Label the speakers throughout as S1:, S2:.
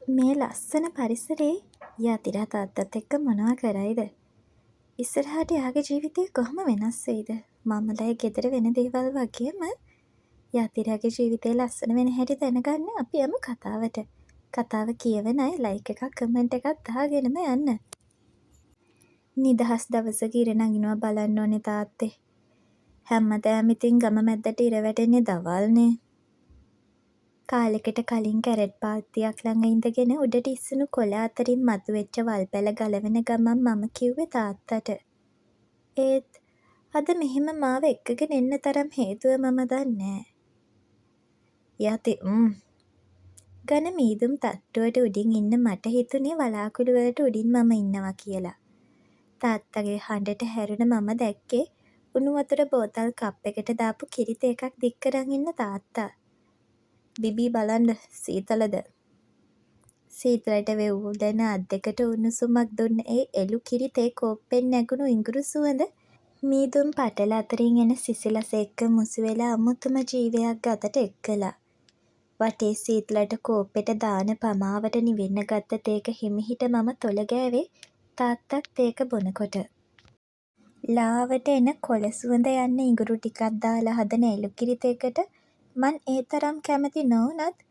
S1: මේ ලස්සන පරිසරේ යතිරා තාත්තත් එක්ක මොනවා කරයිද? ඉස්සරහට එයාගේ ජීවිතේ කොහොම වෙනස් වෙයිද? මමලා ගෙදර වෙන දේවල් වගේම යතිරාගේ ජීවිතේ ලස්සන වෙන හැටි දැනගන්න අපි යමු කතාවට. කතාව කියවන අය ලයික් එකක් කමෙන්ට් එකක් දාගෙනම යන්න. නිදහස් දවසක ඉර නගිනවා බලන්න ඕනේ තාත්තේ. හැමදාම ඉතින් ගම මැද්දට ඉර වැටෙන්නේ දවල්නේ. කාලෙකට කලින් කැරට් පාත්තියක් ළඟ ඉඳගෙන උඩට ඉස්සුණු කොළ අතරින් මතුවෙච්ච වල් පැල ගලවන ගමන් මම කිව්වේ තාත්තට. ඒත් අද මෙහෙම මාව එක්කගෙන එන්න තරම් හේතුව මම දන්නේ යති ඝන මීදුම් තට්ටුවට උඩින් ඉන්න මට හිතුනේ වලාකුළු වලට උඩින් මම ඉන්නවා කියලා. තාත්තගේ හඬට හැරුණ මම දැක්කේ උණු වතුර බෝතල් කප් එකට දාපු කිරි එකක් දික් කරන් ඉන්න තාත්තා. බිබී බලන්න සීතලද? සීතලට වෙව්ලෙන අත් දෙකට උණුසුමක් දුන්න ඒ එළු කිරි තේ කෝප්පෙන් නැගුණු ඉඟුරු සුවඳ මීදුම් පටල අතරින් එන සිසිලස එක්ක මුසු වෙලා අමුතුම ජීවයක් ගතට එක්කලා. වටේ සීතලට කෝප්පෙට දාන පමාවට නිවෙන්න ගත්ත තේක හිමිහිට මම තොල ගෑවේ තාත්තත් තේක බොනකොට. ලාවට එන කොළ සුවඳ යන්න ඉඟුරු ටිකක් දාලා හදන එළු කිරි තේකට මං ඒ තරම් කැමති නොවුනත්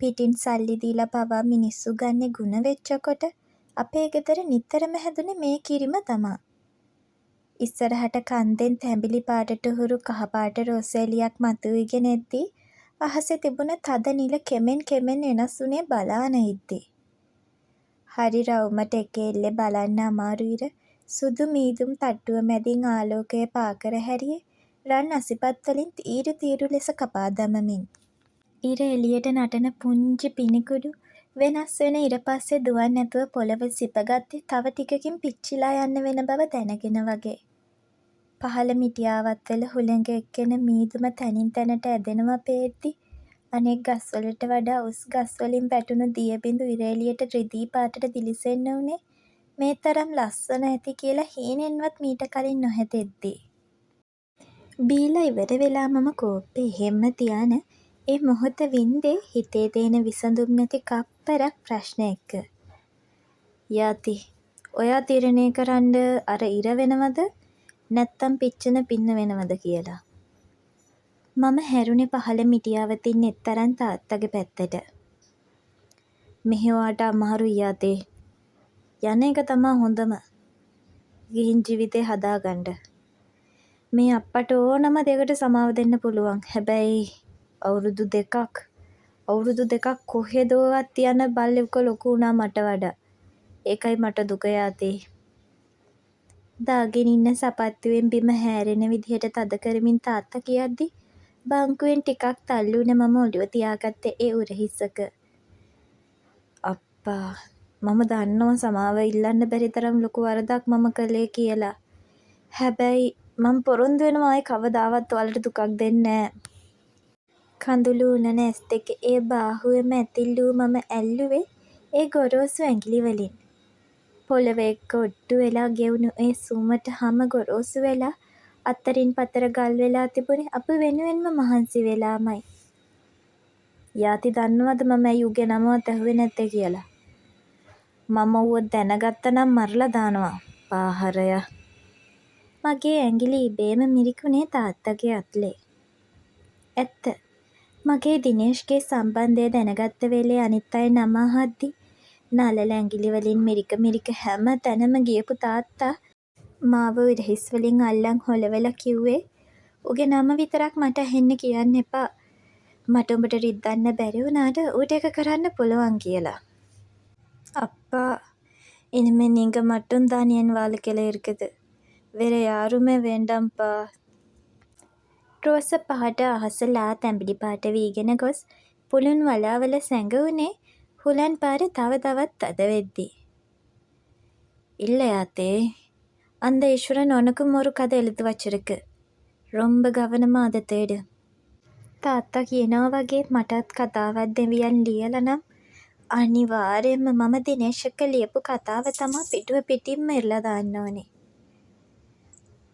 S1: පිටින් සල්ලි දීලා පවා මිනිස්සු ගන්නේ ගුණ වෙච්ච කොට අපේ ගෙදර නිතරම හැදුනේ මේ කිරිම තමා. ඉස්සරහට කන්දෙන් තැඹිලි පාටට හුරු කහ පාට රෝස එළියක් මතුවගෙන එද්දී අහසේ තිබුණ තද නිල කෙමෙන් කෙමෙන් වෙනස් වුණේ බලාන ඉද්දී. හරි රවුමට එක එල්ලේ බලන්න අමාරු ඉර සුදු මීදුම් තට්ටුව මැදින් ආලෝකය පාකර හැරියේ රන් අසිපත් වලින් තීරු තීරු ලෙස කපා දමමින්. ඉර එළියට නටන පුංචි පිනිකුඩු වෙනස් වෙන ඉර පස්සේ දුවන් නැතුව පොළව සිපගත්තේ තව ටිකකින් පිච්චිලා යන්න වෙන බව දැනගෙන වගේ. පහළ මිටියාවත් වල හුළඟ එක්කෙන මීදුම තැනින් තැනට ඇදෙනවා පේද්දි අනෙක් ගස්වලට වඩා උස් ගස්වලින් වැටුණු දිය බිඳු ඉර එළියට රිදී පාටට දිලිසෙන්න උනේ මේ තරම් ලස්සන ඇති කියලා හීනෙන්වත් මීට කලින් නොහැදෙද්දී. බීලා ඉවර වෙලා මම කෝප්පේ එහෙම්ම තියාන ඒ මොහොත වින්දේ හිතේ තියෙන විසඳුම් නැති කප්පරක් ප්‍රශ්න එක්ක. යති ඔයා තීරණය කරන්ඩ අර ඉර වෙනවද නැත්තම් පිච්චෙන පින්න වෙනවද කියලා. මම හැරුණේ පහළ මිටියාවතින් එක්තරන් තාත්තගේ පැත්තට. මෙහෙ ඔයාට අමාරුයි යතේ. යන එක තමා හොඳම. ගිහින් ජීවිතේ හදාගන්න. මේ අප්පට ඕනම දෙයකට සමාව දෙන්න පුළුවන්. හැබැයි අවුරුදු දෙකක් කොහෙදවත් යන බල්ලෙක්ව ලොකු වුණා මට වඩා. ඒකයි මට දුක යතේ. දාගෙන ඉන්න සපත්තුවෙන් බිම හැරෙන විදිහට තද කරමින් තාත්තා කියද්දි බංකුවෙන් ටිකක් තල්ලු වුණ මම ඔළුව තියාගත්තේ ඒ උරහිසක. අප්පා මම දන්නවා සමාව ඉල්ලන්න බැරි තරම් ලොකු වරදක් මම කළේ කියලා. හැබැයි මම පොරොන්දු වෙනවා ආයේ කවදාවත් ඔයාලට දුකක් දෙන්නේ නෑ. කඳුළු උනන ඇස් දෙක ඒ බාහුවෙම ඇතිල්ලූ මම ඇල්ලුවේ ඒ ගොරෝසු ඇඟිලි වලින්. පොළව එක්ක ඔට්ටු වෙලා ගෙවුණු ඒ සුමට හම ගොරෝසු වෙලා අත්තරින් පතර ගල් වෙලා තිබුණේ අප වෙනුවෙන්ම මහන්සි වෙලාමයි. යාති දන්නවද මම ඇයි උගේ නමවත් ඇහුවේ නැත්තේ කියලා? මම ඌව දැනගත්තනම් මරලා දානවා පාහරය. මගේ ඇඟිලි ඉබේම මිරිකුනේ තාත්තගේ අත්ලේ. ඇත්ත. මගේ දිනේෂ්ගේ සම්බන්ධය දැනගත්ත වෙලේ අනිත් අය නම අහද්දි නළල ඇඟිලි වලින් මිරික හැම තැනම ගියපු තාත්තා මාව ඉරහිස් වලින් අල්ලන් හොලවලා කිව්වේ උගේ නම විතරක් මට ඇහෙන්න කියන්න එපා. මට උඹට රිද්දන්න බැරි වුණාට ඌට ඒක කරන්න පුළුවන් කියලා. அப்பா இனிமே நீங்க மட்டும்தான் என் வாழ்க்கையில இருக்குது. வேற யாருமே வேண்டாம்ப்பா. රෝස පහට අහසලා තැඹිලි පාට වීගෙන ගොස් පුළුන් වලාවල සැඟවුනේ හුලන් පාර තව තවත් තද වෙද්දී. இல்ல யாத்தே அந்த ஈஸ்வரன் உனக்கும் ஒரு கதை எழுதி வச்சிருக்கு. ரொம்ப கவனமா அதை தேடு. තාත්තා කියනවා වගේ මටත් කතාවක් දෙවියන් ලියලා නම් අනිවාර්යෙන්ම මම දිනේෂ් එක්ක ලියපු කතාව තමා පිටුව පිටින්ම ඉරලා දාන්න ඕනේ.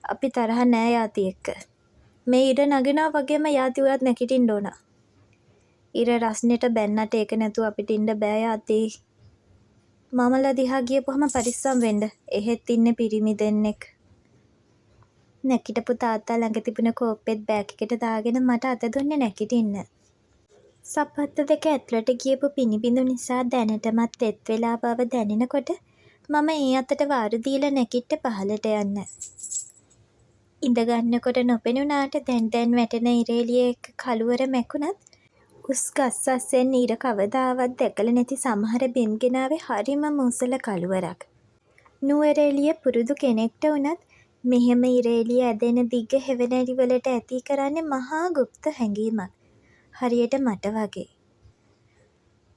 S1: අපි තරහ නෑ යාති එක්ක. මේ ඉර නගිනවා වගේම යාති ඔයත් නැගිටින්න ඕන. ඉර රස්නෙට බැන්නට ඒක නැතුව අපිට ඉන්න බෑ යාති. මමලා දිහා ගියපුවම පරිස්සම් වෙන්න. එහෙත් ඉන්නේ පිරිමි දෙන්නෙක්. නැකිටපු තාත්තා ළඟ තිබුණ කෝප්පෙත් බෑග් එකට දාගෙන මට අත දුන්නේ නැගිටින්න. සපත්තු දෙක ඇතුළට ගියපු පිනිබිඳු නිසා දැනටමත් තෙත් වෙලා බව දැනෙනකොට මම ඒ අතට වාරු දීලා නැගිට්ට පහළට යන්න. ඉඳගන්නකොට නොපෙනුනාට දැන් වැටෙන ඉරේලිය එක්ක කළුවර මැකුණත් උස් ගස් අස්සෙන් ඉර කවදාවත් දැකලා නැති සමහර බිම් ගෙනාවේ හරිම මුසල කළුවරක්. නුවරඑළිය පුරුදු කෙනෙක්ට වුණත් මෙහෙම ඉරේලිය ඇදෙන දිග හෙවණැලි වලට ඇති කරන්නේ මහා গুপ্ত හැඟීමක්. හරියට මට වගේ.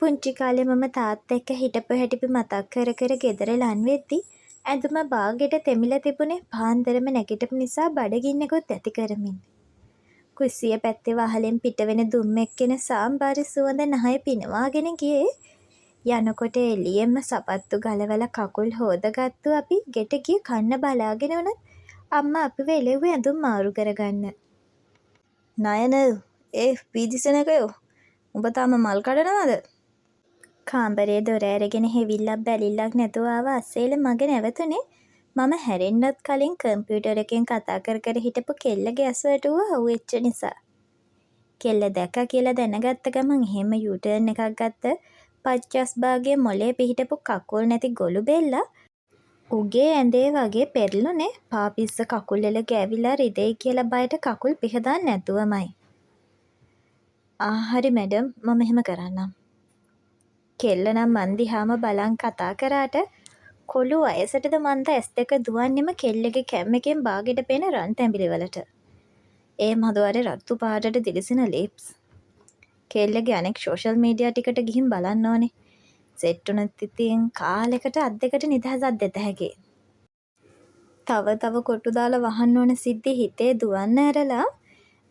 S1: පුංචි කාලේ මම තාත්තා එක්ක හිටපු හැටි මතක් කර කර ගෙදර ලන් වෙද්දි ඇඳුම බාගෙට තෙමිලා තිබුණේ පාන්දරම නැගිටපු නිසා බඩගින්නෙකුත් ඇති කරමින්. කුස්සිය පැත්තේ වහලෙන් පිටවෙන දුම් එක්කෙන සාම්බාරි සුවඳ නහය පිනවාගෙන ගියේ. යනකොට එළියෙන්ම සපත්තු ගලවලා කකුල් හොදගත්තු අපි ගෙට ගිය කන්න බලාගෙන උනත් අම්මා අපිව එළෙව්වේ ඇඳුම් මාරු කරගන්න. නයන ඒ පීදිසෙනකයෝ උඹ තාම මල් කඩනවද? කාමරේ දොර ඇරගෙන හෙවිල්ලක් බැලිල්ලක් නැතුව ආව අස්සේල මගේ නැවතුනේ මම හැරෙන්නත් කලින් කම්පියුටර් එකෙන් කතා කර කර හිටපු කෙල්ලගේ ඇසට ඌ අහුවෙච්ච නිසා. කෙල්ල දැක්කා කියලා දැනගත්ත ගමන් එහෙම යූටර්න් එකක් ගත්ත පච්චස් භාගයේ මොලේ පිහිටපු කකුල් නැති ගොළු බෙල්ලා උගේ ඇඳේ වගේ පෙරළුනේ පාපිස්ස කකුල් වල ගෑවිලා රිදෙයි කියලා බයට කකුල් පිහදාන්න නැතුවමයි. හරි මැඩම් මම එහෙම කරන්නම්. කෙල්ල නම් මන් දිහාම බලන් කතා කරාට කොළු වයසටද මන්ද ඇස් දෙක දුවන්නෙම කෙල්ලගේ කැම්මකින් බාගෙට පේන රන් තැඹිලි වලට. ඒ මදුවරේ රත්තු පාටට දිලිසෙන ලිප්ස්. කෙල්ලගේ අනෙක් සෝෂල් මීඩියා ටිකට ගිහින් බලන්න ඕනේ. සෙට් උනත් ඉතින් කාලෙකට අත් දෙකට නිදහසක් දෙත හැකියි. තව කොටු දාලා වහන්න ඕන සිද්ධි හිතේ දුවන්න ඇරලා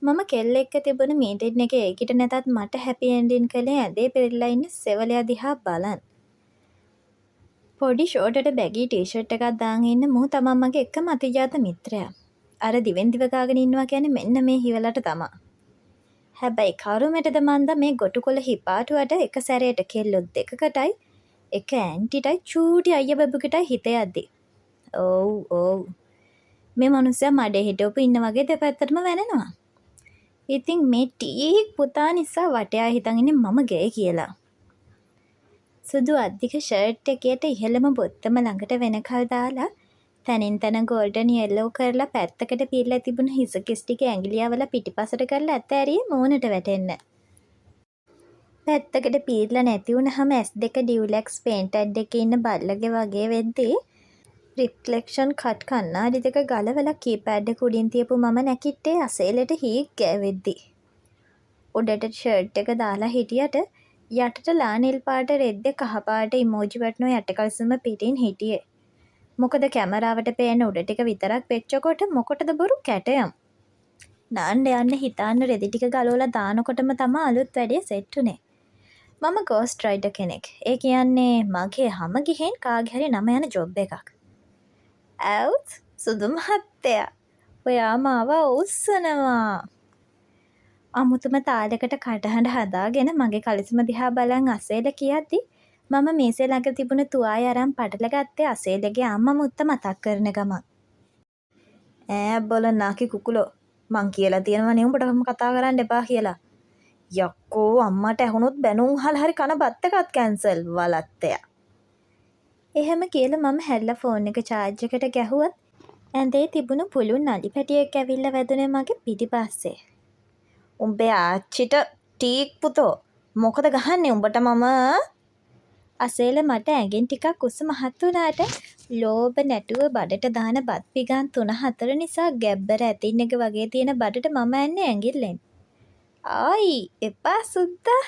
S1: මම කෙල්ල එක්ක තිබුණ මීටින් එකේ ඒකිට නැතත් මට හැපි එන්ඩින් කළේ ඇඳේ පෙරලා ඉන්න සෙවලයා දිහා බලන්. පොඩි ෂෝටට බැගී ටීෂර්ට් එකක් දාගෙන ඉන්න මූ තමන් මගේ එකම අතිජාත මිත්‍රයා. අර දිවෙන් දිව ගාගෙන ඉන්නවා කියන්නේ මෙන්න මේ හිවලට තමා. හැබැයි කරුමෙටද මන්ද මේ ගොටුකොළ හිපාටුවට එක සැරේට කෙල්ලොත් දෙකකටයි එක ඇන්ටිටයි චූටි අයිය බබුකටයි හිතේ යද්දි. ඔව් මේ මනුස්සයා මඩේ හිටවපු ඉන්න වගේ දෙපැත්තටම වැනෙනවා. ඉතින් මේ ටීක් පුතා නිසා වටයා හිතන් ඉන්නේ මම ගේ කියලා. සුදු අධික ෂර්ට් එකේට ඉහළම බොත්තම ළඟට වෙනකල් දාලා තනින් තන ගෝල්ඩන් යෙලෝ කරලා පැත්තකට පිරලා තිබුණ හිස කිස් ටික ඇඟිලියවල පිටිපසට කරලා ඇතෑරියේ මූණට වැටෙන්න. පැත්තකට පීරලා නැති වුණාම S2 ඩියුලැක්ස් පේන්ටඩ් එකේ ඉන්න බල්ලගේ වගේ වෙද්දී රිෆ්ලෙක්ෂන් කට් කණ්ණාඩි දෙක ගලවලා කීපෑඩ් එක උඩින් තියපු මම නැකිට්ටේ අසේලට හීක් ගෑවෙද්දි. උඩට ෂර්ට් එක දාලා හිටියට යටට ලානිල් පාට රෙද්ද කහ පාට ඉමෝජි වටනෝ යටකල්සම පිටින් හිටියේ. මොකද කැමරාවට පේන උඩ ටික විතරක් වෙච්චකොට මොකටද බොරු කැටයම්. නාන්න යන්න හිතාන්න රෙදි ටික ගලවලා දානකොටම තමයි අලුත් වැඩේ සෙට් උනේ. මම ගෝස්ට් රයිඩර් කෙනෙක්. ඒ කියන්නේ මගේ හැම ගිහින් කාගේ හරි නම යන ජොබ් එකක්. ඇව්ස් සුදු මහත්තයා. ඔයා මාව උස්සනවා. අමුතුම තාලයකට කටහඬ හදාගෙන මගේ කලිසම දිහා බලන් අසේල කියද්දි මම මේසේ ළඟ තිබුණ තුවාය අරන් පටල ගත්තේ අසේලගේ අම්මා මුත්ත මතක් කරන ගමන්. බොල නාකි කුකුලෝ මං කියලා තියෙනවනේ උඹටම කතා කරන්න එපා කියලා. යක්කෝ අම්මට ඇහුනොත් බැනුම් අහලා හරි කන බත් එකත් කැන්සල් වලත්තයා. එහෙම කියලා මම හැරිලා ෆෝන් එක charge එකට ගැහුවත් ඇඳේ තිබුණු පුළුන් නලි පැටියෙක් ඇවිල්ලා වැදුනේ මගේ පිටිපස්සේ. උඹේ ආච්චිට ටීක් පුතෝ මොකද ගහන්නේ උඹට මම අසේල මට ඇඟෙන් ටිකක් උස මහත් වුණාට ලෝභ නැටුව බඩට දාන බත් පිගාන් 3-4 නිසා ගැබ්බර ඇතින් එක වගේ තියෙන බඩට මම යන්නේ ඇඟිල්ලෙන්. ආයි එපා සුද්දා.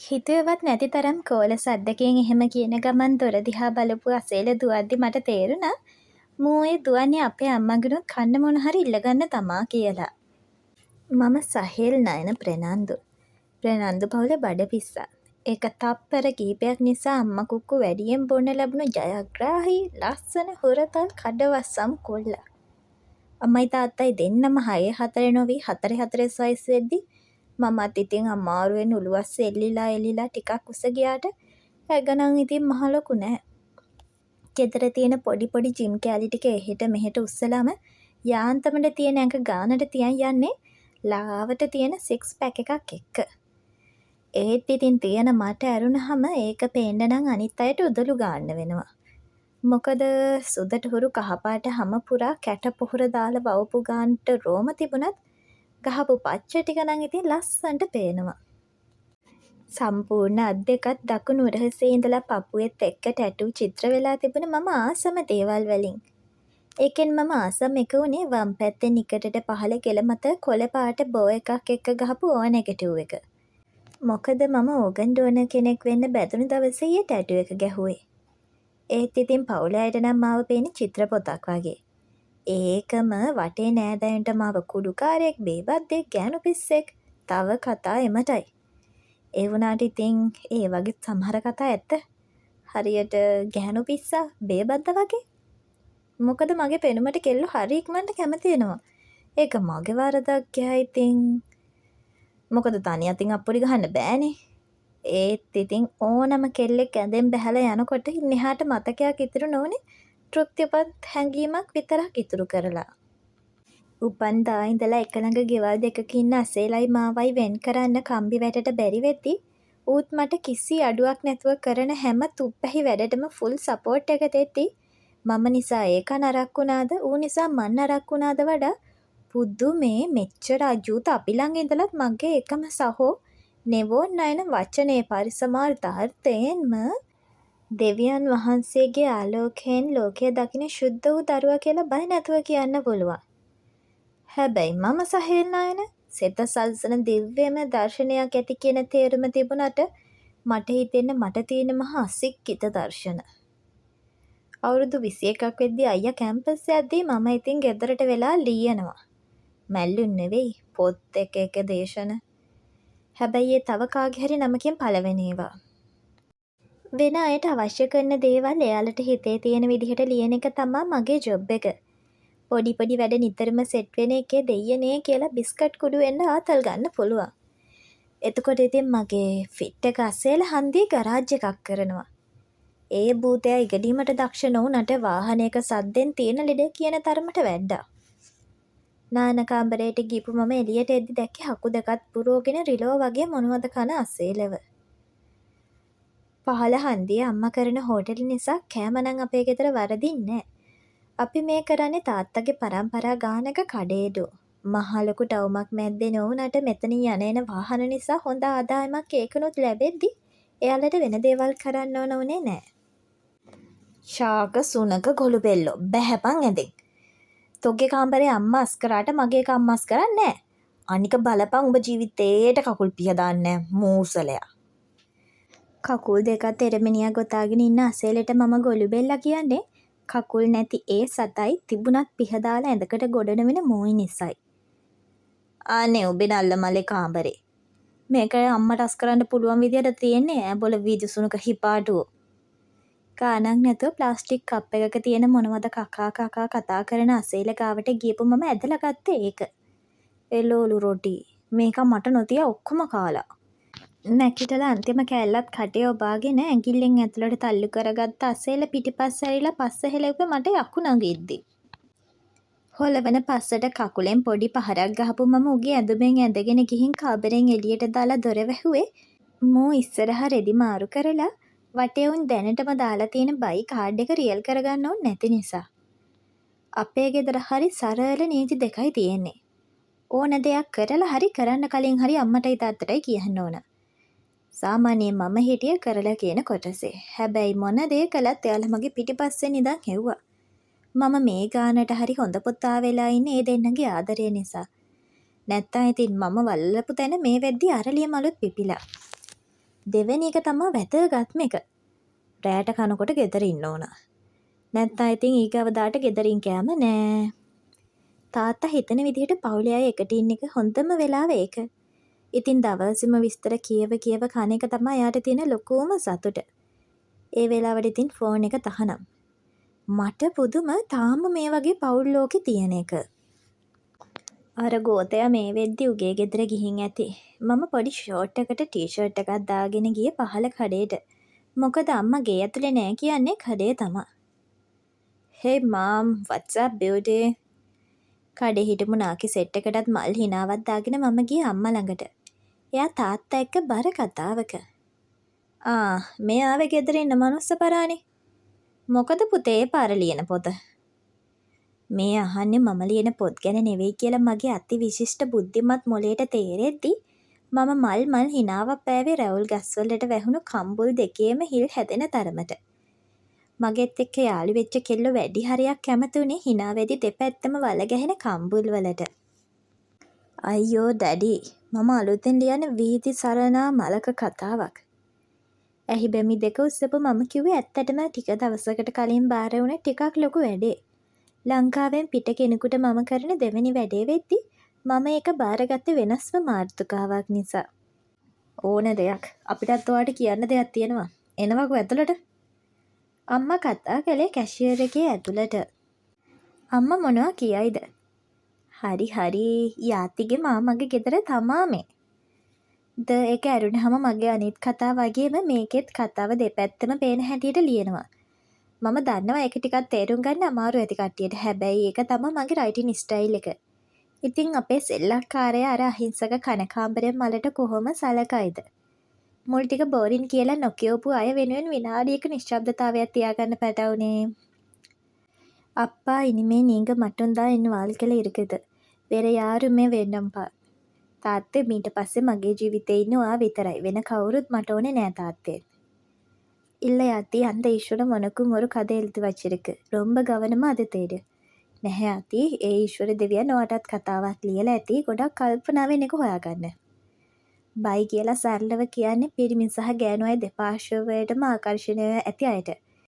S1: හිතුවේවත් නැති තරම් කෝල සද්දකින් එහෙම කියන ගමන් දොර දිහා බලපු අසේල දුවද්දි මට තේරුණා මූ ඒ දුවන්නේ අපේ අම්මගෙනුත් කන්න මොන හරි ඉල්ලගන්න තමා කියලා. මම සහෙල් නයන ප්‍රනාන්දු. ප්‍රනාන්දු පවුලේ බඩ පිස්සා. ඒක තප්පර කීපයක් නිසා අම්මා කුක්කු වැඩියෙන් බොන්න ලැබුණු ජයග්‍රාහී ලස්සන හුරතල් කඩවස්සම් කොල්ලා. අම්මයි තාත්තයි දෙන්නම 6-4 නොවි 4-4 සයිස් වෙද්දි මමත් ඉතින් අමාරුවෙන් උළුවස්සේ එල්ලිලා ටිකක් උස ගියාට ඇගනම් ඉතින් මහ ලොකු නෑ. ගෙදර තියෙන පොඩි පොඩි ජිම් කෑලි ටික එහෙට මෙහෙට උස්සලම යාන්තමට තියෙන ඇඟ ගානට තියන් යන්නේ ලාවට තියෙන සික්ස් පැක් එකක් එක්ක. ඒත් ඉතින් තියෙන මට ඇරුණහම ඒක පේන්න නම් අනිත් අයට උදළු ගාන්න වෙනවා. මොකද සුදට හුරු කහපාට හම පුරා කැට පොහොර දාලා වවපු ගාන්ට රෝම තිබුණත් ගහපු පච්ච ටික නම් ඉතින් ලස්සන්ට පේනවා. සම්පූර්ණ අත් දෙකත් දකුණු උරහිසේ ඉඳලා පපුවෙත් එක්ක ටැටූ චිත්‍ර වෙලා තිබුණ මම ආසම දේවල් වලින්. ඒකෙන් මම ආසම එක උනේ වම් පැත්තේ නිකටට පහළ ගෙල මත කොළ පාට බෝ එකක් එක්ක ගහපු ඕ නෙගටිව් එක. මොකද මම ඕගන් ඩෝනර් කෙනෙක් වෙන්න බැදුණු දවසේ ඊ ටැටූ එක ගැහුවේ. ඒත් ඉතින් පවුල අයට නම් මාව පේන චිත්‍ර පොතක් වගේ. ඒකම වටේ නෑදෑයන්ට මාව කුඩුකාරයෙක්, බේබද්දෙක්, ගෑනු පිස්සෙක්, තව කතා එමටයි. ඒ වුණාට ඉතින් ඒ වගේ සමහර කතා ඇත්ත. හරියට ගැහණු පිස්සා බේබද්ද වගේ. මොකද මගේ පෙනුමට කෙල්ලෝ හරි ඉක්මනට කැමති වෙනවා. ඒක මගේ වරදක් ගියා ඉතින්. මොකද තනි අතින් අප්පුඩි ගහන්න බෑනේ. ඒත් ඉතින් ඕනම කෙල්ලෙක් ඇඳෙන් බැහැලා යනකොට ඉන්නහාට මතකයක් ඉතුරු නොවුනේ තෘප්තිපත් හැඟීමක් විතරක් ඉතුරු කරලා. උපන්දා ඉඳලා එක ළඟ ගෙවල් දෙකක ඉන්න අසේලයි මාවයි වෙන් කරන්න කම්බි වැටට බැරි වෙද්දි ඌත් මට කිසි අඩුවක් නැතුව කරන හැම තුප්පැහි වැඩටම ෆුල් සපෝට් එක දෙද්දි මම නිසා ඒක නරක් වුණාද ඌ නිසා මන් නරක් වුණාද වඩා පුදුමේ මෙච්චර අජූත අපි ළඟ ඉඳලත් මගේ එකම සහෝ නෙවෝන් නයන වචනේ පරිසමාර්ථාර්ථයෙන්ම දෙවියන් වහන්සේගේ ආලෝකයෙන් ලෝකය දකින ශුද්ධ වූ දරුවා කියලා බය නැතුව කියන්න පුළුවන්. හැබැයි මම සහේල් නයන සෙත සල්සන දිව්‍යම දර්ශනයක් ඇති කියන තේරුම තිබුණට මට හිතෙන්න මට තියෙන මහා අසික්කිත දර්ශන. අවුරුදු 21ක් වෙද්දී අයියා කැම්පස් යද්දී මම ඉතින් ගෙදරට වෙලා ලියනවා. මැල්ලුන් නෙවෙයි පොත් එක දේශන. හැබැයි ඒ තව කාගේ හරි නමකින් පළවෙනි ඒවා. වෙන අයට අවශ්‍ය කරන දේවල් එයාලට හිතේ තියෙන විදිහට ලියන එක තමා මගේ ජොබ් එක. පොඩි පොඩි වැඩ නිතරම සෙට් වෙන එකේ දෙයියනේ කියලා බිස්කට් කුඩු වෙන්න ආතල් ගන්න පුළුවන්. එතකොට ඉතින් මගේ ෆිට් එක අස්සේල හන්දියේ ගරාජ් එකක් කරනවා. ඒ භූතයා ඉගඩීමට දක්ෂ නොවුනට වාහනයක සද්දෙන් තියෙන ලෙඩ කියන තරමට වැඩ්ඩා. නාන කාමරයට ගිහපු මම එළියට එද්දි දැක්කේ හකු දෙකත් පුරෝගෙන රිලෝ වගේ මොනවද කන අස්සේලව. පහළ හන්දියේ අම්මා කරන හෝටල් නිසා කෑම නම් අපේ ගෙදර වරදින්නේ නැහැ. අපි මේ කරන්නේ තාත්තගේ පරම්පරා ගානක කඩේඩෝ. මහා ලොකු ටවුමක් මැද්දේ නොවුනට මෙතනින් යන එන වාහන නිසා හොඳ ආදායමක් ඒකනොත් ලැබෙද්දි එයාලට වෙන දේවල් කරන්න ඕන උනේ නැහැ. ශාක සුනක ගොළු බෙල්ලෝ බැහැපන් ඇඳෙන්. තොගේ කාමරේ අම්මා අස්කරාට මගේ එක අම්මා අස්කරන්නේ නැහැ. අනික බලපන් උඹ ජීවිතේට කකුල් පිහ දාන්නේ මූසලයා. කකුල් දෙකත් එරමිනියා ගොතාගෙන ඉන්න අසේලට මම ගොළු බෙල්ලා කියන්නේ කකුල් නැති ඒ සතයි තිබුණත් පිහ දාලා ඇඳකට ගොඩන වෙන මෝයි නිසයි. අනේ ඔබේ නල්ල මලේ කාමරේ. මේක අම්මට අස් කරන්න පුළුවන් විදියට තියෙන්නේ ඈබොල වීදුසුණුක හිපාටුව. කානක් නැතුව ප්ලාස්ටික් කප් එකක තියෙන මොනවද කකා කතා කරන අසේල ගාවට ගියපු මම ඇදලා ගත්තේ ඒක. එළෝලු රොටි. මේක මට නොතිය ඔක්කොම කාලා. නැකිටලා අන්තිම කෑල්ලත් කටේ ඔබාගෙන ඇඟිල්ලෙන් ඇතුළට තල්ලු කරගත්ත අසේල පිටිපස්ස ඇරිලා පස්ස හෙලෙව්වේ මට යකුණඟ ඉද්දි. හොලවන පස්සට කකුලෙන් පොඩි පහරක් ගහපු මම උගේ ඇඳුමෙන් ඇඳගෙන ගිහින් කාමරෙන් එළියට දාලා දොර වැහුවේ මෝ ඉස්සරහා රෙදි මාරු කරලා වටේ උන් දැනටම දාලා තියෙන බයි කාඩ් එක රියල් කරගන්න ඕන නැති නිසා. අපේ ගෙදර හරි සරල නීති දෙකයි තියෙන්නේ. ඕන දෙයක් කරලා හරි කරන්න කලින් හරි අම්මටයි තාත්තටයි කියන්න ඕන. සාමාන්‍යයෙන් මම හිටිය කරලා කියන කොටසේ. හැබැයි මොන දේ කළත් එයාලා මගේ පිටිපස්සෙන් ඉඳන් හෙව්වා. මම මේ ගානට හරි හොඳ පුතා වෙලා ඉන්නේ ඒ දෙන්නගේ ආදරය නිසා. නැත්තම් ඉතින් මම වල්ලපු තැන මේ වෙද්දි අරලිය මලුත් පිපිලා. දෙවෙනි එක තමයි වැදගත්ම එක. රැයට කනකොට ගෙදර ඉන්න ඕන. නැත්තම් ඉතින් ඊගව දාට ගෙදරින් කෑම නෑ. තාත්තා හිතන විදිහට පවුලේ අය එකට ඉන්න එක හොඳම වෙලාව ඒක. ඉතින් දවසම විස්තර කියව කන එක තමයි යාට තියෙන ලොකුම සතුට. ඒ වෙලාවට ඉතින් ෆෝන් එක තහනම්. මට පුදුම තාම මේ වගේ පවුල් ලෝකෙ තියෙන එක. අර ගෝතයා මේ වෙද්දි උගේ ගෙදර ගිහින් ඇති. මම පොඩි ෂෝට් එකට ටී ෂර්ට් එකක් දාගෙන ගියේ පහළ කඩේට. මොකද අම්මා ගේ ඇතුලේ නෑ කියන්නේ කඩේ තමා. Hey mom, what's up beauty? කඩේ හිටපු නාකි සෙට් එකටත් මල් හිනාවක් දාගෙන මම ගියේ අම්මා ළඟට. එයා තාත්තා එක්ක බර කතාවක. මේ ආවේ ගෙදර ඉන්න මනුස්ස පරානේ. මොකද පුතේ පාර ලියන පොත? මේ අහන්නේ මම ලියන පොත් ගැන නෙවෙයි කියලා මගේ අති විශිෂ්ට බුද්ධිමත් මොළයට තේරෙද්දි මම මල් හිනාවක් පෑවේ රැවුල් ගස්වලට වැහුණු කම්බුල් දෙකේම හිල් හැදෙන තරමට. මගෙත් එක්ක යාළු වෙච්ච කෙල්ලෝ වැඩි හරියක් කැමති උනේ හිනාවැදි දෙපැත්තම වල ගැහෙන කම්බුල් වලට. අයියෝ ඩැඩි, මම අලුතෙන් ලියන වීදි සරණා මලක කතාවක්. ඇහි බැමි දෙක උස්සපු මම කිව්වේ ඇත්තටම ටික දවසකට කලින් බාර වුණ ටිකක් ලොකු වැඩේ. ලංකාවෙන් පිට කෙනෙකුට මම කරන දෙවෙනි වැඩේ වෙද්දි මම ඒක බාරගත්තේ වෙනස්ම මාතෘකාවක් නිසා. ඕන දෙයක් අපිටත් ඔයාට කියන්න දෙයක් තියෙනවා. එනවකෝ ඇතුළට. අම්මා කතා කළේ කැෂියර් එකේ ඇතුළට. අම්මා මොනවා කියයිද? හරි යාතිගේ මාමගේ ගෙදර තමා මේ. ද ඒක ඇරුණහම මගේ අනිත් කතා වගේම මේකෙත් කතාව දෙපැත්තම පේන හැටියට ලියනවා. මම දන්නවා ඒක ටිකක් තේරුම් ගන්න අමාරු ඇති කට්ටියට. හැබැයි ඒක තමයි මගේ රයිටින් ස්ටයිල් එක. ඉතින් අපේ සෙල්ලක්කාරයා අර අහිංසක කනකාම්බරේ මලට කොහොම සලකයිද? මුල් ටික බෝරින් කියලා නොකියවපු අය වෙනුවෙන් විනාඩියක නිශ්ශබ්දතාවයක් තියාගන්න පැටවුනේ. அப்பா இனிமே நீங்க மட்டும்தான் என் வாழ்க்கையில இருக்குது. வேற யாருமே வேண்டாම්පා. තාත්තේ මීට පස්සේ මගේ ජීවිතේ ඉන්නේ ඔයා විතරයි. වෙන කවුරුත් මට ඕනේ නෑ තාත්තේ. இல்ல யாத்தி, அந்த ஈஸ்வரன் உனக்கும் ஒரு கதை எழுதி வச்சிருக்கு. ரொம்ப கவனமா அது தேடு. නැහැ ආති, ඒ ඊශ්වර දෙවියන් ඔයාටත් කතාවක් ලියලා ඇති. ගොඩක් කල්පනාවෙන් එක හොයාගන්න. බයි කියලා සරලව කියන්නේ පිරිමි සහ ගෑනු අය දෙපාර්ශ්වයටම ආකර්ෂණය ඇති අයට.